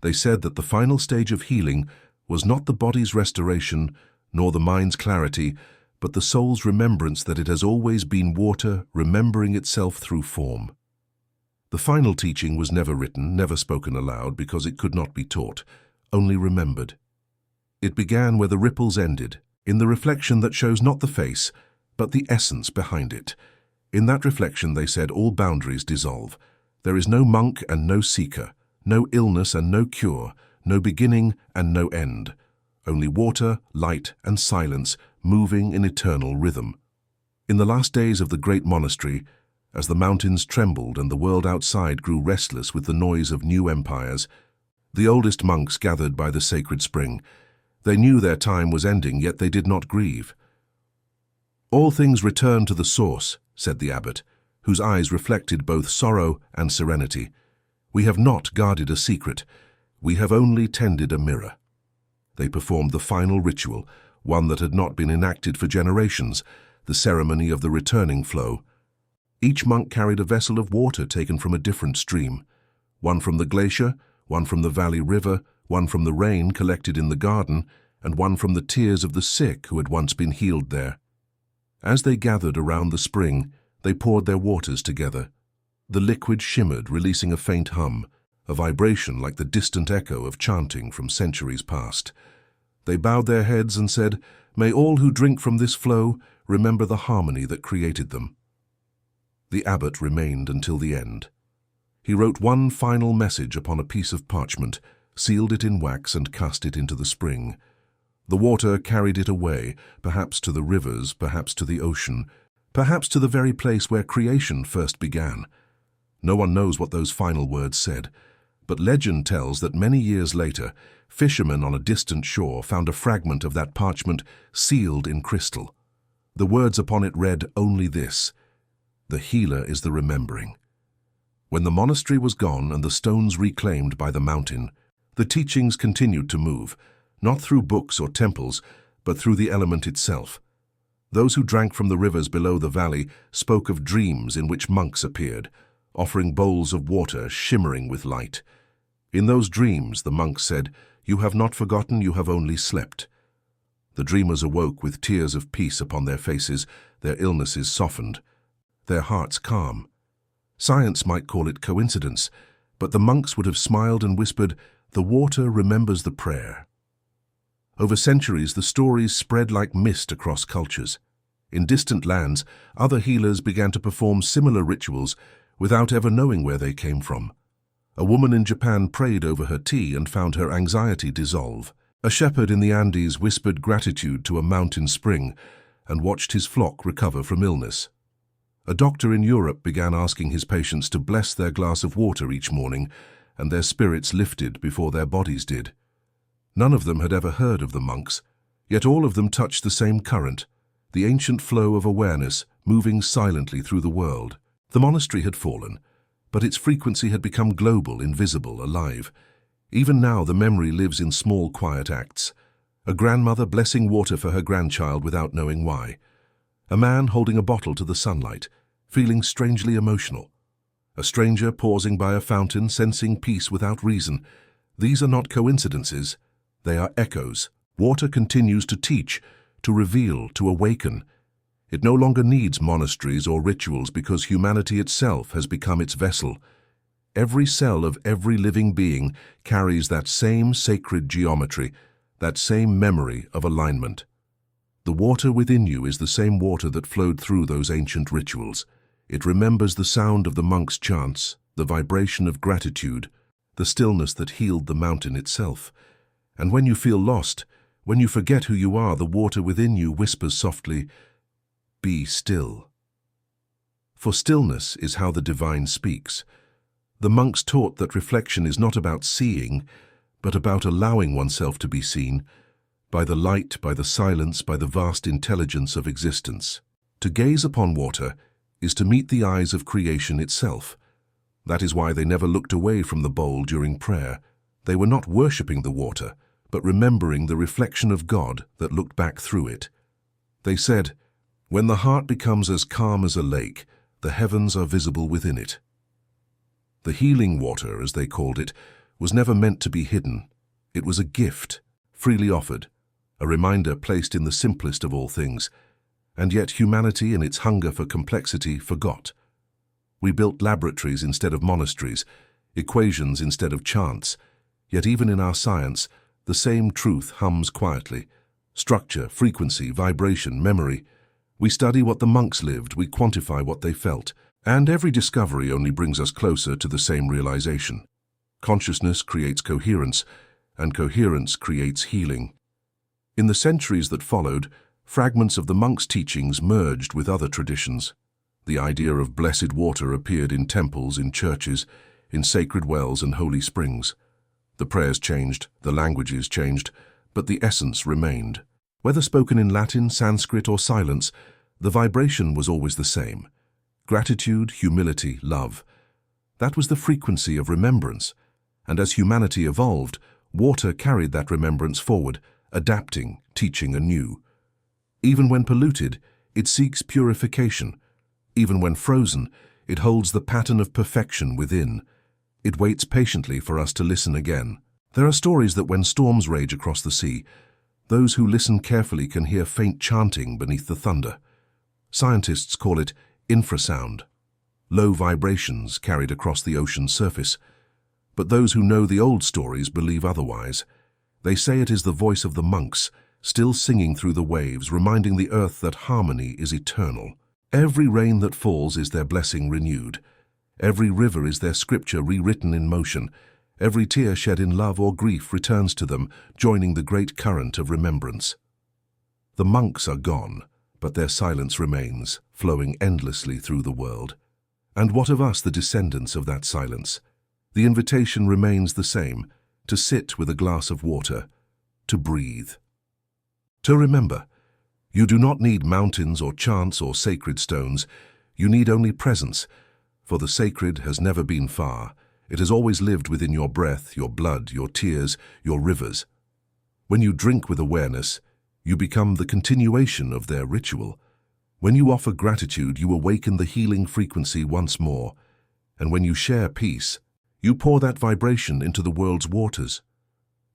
They said that the final stage of healing was not the body's restoration, nor the mind's clarity, but the soul's remembrance that it has always been water, remembering itself through form. The final teaching was never written, never spoken aloud, because it could not be taught, only remembered. It began where the ripples ended, in the reflection that shows not the face, but the essence behind it. In that reflection, they said, all boundaries dissolve. There is no monk and no seeker, no illness and no cure, no beginning and no end. Only water, light, and silence moving in eternal rhythm. In the last days of the great monastery, as the mountains trembled and the world outside grew restless with the noise of new empires, the oldest monks gathered by the sacred spring. They knew their time was ending, yet they did not grieve. "All things return to the source," said the abbot, whose eyes reflected both sorrow and serenity. "We have not guarded a secret. We have only tended a mirror." They performed the final ritual, one that had not been enacted for generations, the ceremony of the returning flow. Each monk carried a vessel of water taken from a different stream, one from the glacier, one from the valley river, one from the rain collected in the garden, and one from the tears of the sick who had once been healed there. As they gathered around the spring, they poured their waters together. The liquid shimmered, releasing a faint hum, a vibration like the distant echo of chanting from centuries past. They bowed their heads and said, "May all who drink from this flow remember the harmony that created them." The abbot remained until the end. He wrote one final message upon a piece of parchment, sealed it in wax and cast it into the spring. The water carried it away, perhaps to the rivers, perhaps to the ocean, perhaps to the very place where creation first began. No one knows what those final words said, but legend tells that many years later, fishermen on a distant shore found a fragment of that parchment sealed in crystal. The words upon it read only this: "The healer is the remembering." When the monastery was gone and the stones reclaimed by the mountain, the teachings continued to move, not through books or temples, but through the element itself. Those who drank from the rivers below the valley spoke of dreams in which monks appeared, offering bowls of water shimmering with light. In those dreams, the monks said, "You have not forgotten, you have only slept." The dreamers awoke with tears of peace upon their faces, their illnesses softened, their hearts calm. Science might call it coincidence, but the monks would have smiled and whispered, "The water remembers the prayer." Over centuries, the stories spread like mist across cultures. In distant lands, other healers began to perform similar rituals without ever knowing where they came from. A woman in Japan prayed over her tea and found her anxiety dissolve. A shepherd in the Andes whispered gratitude to a mountain spring and watched his flock recover from illness. A doctor in Europe began asking his patients to bless their glass of water each morning, and their spirits lifted before their bodies did. None of them had ever heard of the monks, yet all of them touched the same current, the ancient flow of awareness moving silently through the world. The monastery had fallen, but its frequency had become global, invisible, alive. Even now the memory lives in small, quiet acts. A grandmother blessing water for her grandchild without knowing why. A man holding a bottle to the sunlight, feeling strangely emotional. A stranger pausing by a fountain, sensing peace without reason. These are not coincidences. They are echoes. Water continues to teach, to reveal, to awaken. It no longer needs monasteries or rituals because humanity itself has become its vessel. Every cell of every living being carries that same sacred geometry, that same memory of alignment. The water within you is the same water that flowed through those ancient rituals. It remembers the sound of the monks' chants, the vibration of gratitude, the stillness that healed the mountain itself. And when you feel lost, when you forget who you are, the water within you whispers softly, "Be still." For stillness is how the divine speaks. The monks taught that reflection is not about seeing, but about allowing oneself to be seen, by the light, by the silence, by the vast intelligence of existence. To gaze upon water is to meet the eyes of creation itself. That is why they never looked away from the bowl during prayer. They were not worshipping the water, but remembering the reflection of God that looked back through it. They said, "When the heart becomes as calm as a lake, the heavens are visible within it." The healing water, as they called it, was never meant to be hidden. It was a gift, freely offered, a reminder placed in the simplest of all things. And yet humanity, in its hunger for complexity, forgot. We built laboratories instead of monasteries, equations instead of chants. Yet even in our science, the same truth hums quietly. Structure, frequency, vibration, memory. We study what the monks lived, we quantify what they felt, and every discovery only brings us closer to the same realization. Consciousness creates coherence, and coherence creates healing. In the centuries that followed, fragments of the monks' teachings merged with other traditions. The idea of blessed water appeared in temples, in churches, in sacred wells and holy springs. The prayers changed, the languages changed, but the essence remained. Whether spoken in Latin, Sanskrit, or silence, the vibration was always the same. Gratitude, humility, love. That was the frequency of remembrance. And as humanity evolved, water carried that remembrance forward, adapting, teaching anew. Even when polluted, it seeks purification. Even when frozen, it holds the pattern of perfection within. It waits patiently for us to listen again. There are stories that when storms rage across the sea, those who listen carefully can hear faint chanting beneath the thunder. Scientists call it infrasound, low vibrations carried across the ocean's surface. But those who know the old stories believe otherwise. They say it is the voice of the monks, still singing through the waves, reminding the earth that harmony is eternal. Every rain that falls is their blessing renewed. Every river is their scripture rewritten in motion. Every tear shed in love or grief returns to them, joining the great current of remembrance. The monks are gone, but their silence remains, flowing endlessly through the world. And what of us, the descendants of that silence? The invitation remains the same, to sit with a glass of water, to breathe. To remember, you do not need mountains or chants or sacred stones. You need only presence, for the sacred has never been far. It has always lived within your breath, your blood, your tears, your rivers. When you drink with awareness, you become the continuation of their ritual. When you offer gratitude, you awaken the healing frequency once more. And when you share peace, you pour that vibration into the world's waters.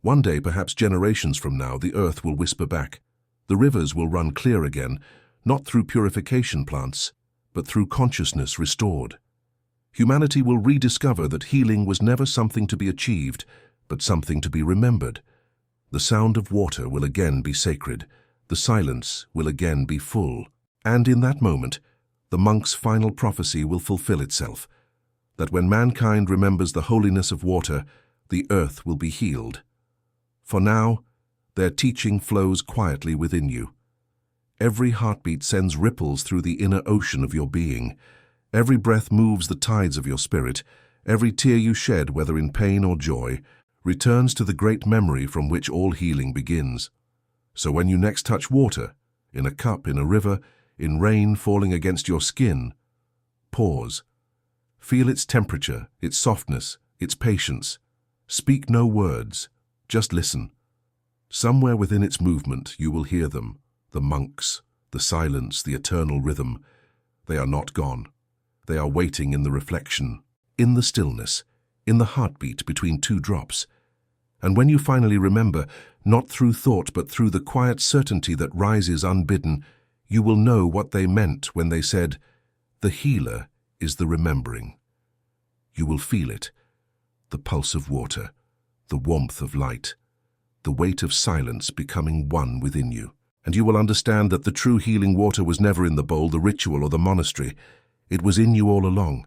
One day, perhaps generations from now, the earth will whisper back. The rivers will run clear again, not through purification plants, but through consciousness restored. Humanity will rediscover that healing was never something to be achieved, but something to be remembered. The sound of water will again be sacred. The silence will again be full. And in that moment, the monk's final prophecy will fulfill itself, that when mankind remembers the holiness of water, the earth will be healed. For now, their teaching flows quietly within you. Every heartbeat sends ripples through the inner ocean of your being. Every breath moves the tides of your spirit. Every tear you shed, whether in pain or joy, returns to the great memory from which all healing begins. So when you next touch water, in a cup, in a river, in rain falling against your skin, pause. Feel its temperature, its softness, its patience. Speak no words, just listen. Somewhere within its movement you will hear them, the monks, the silence, the eternal rhythm. They are not gone. They are waiting in the reflection, in the stillness, in the heartbeat between two drops. And when you finally remember, not through thought but through the quiet certainty that rises unbidden, you will know what they meant when they said, "The healer is the remembering." You will feel it, the pulse of water, the warmth of light, the weight of silence becoming one within you. And you will understand that the true healing water was never in the bowl, the ritual, or the monastery. It was in you all along.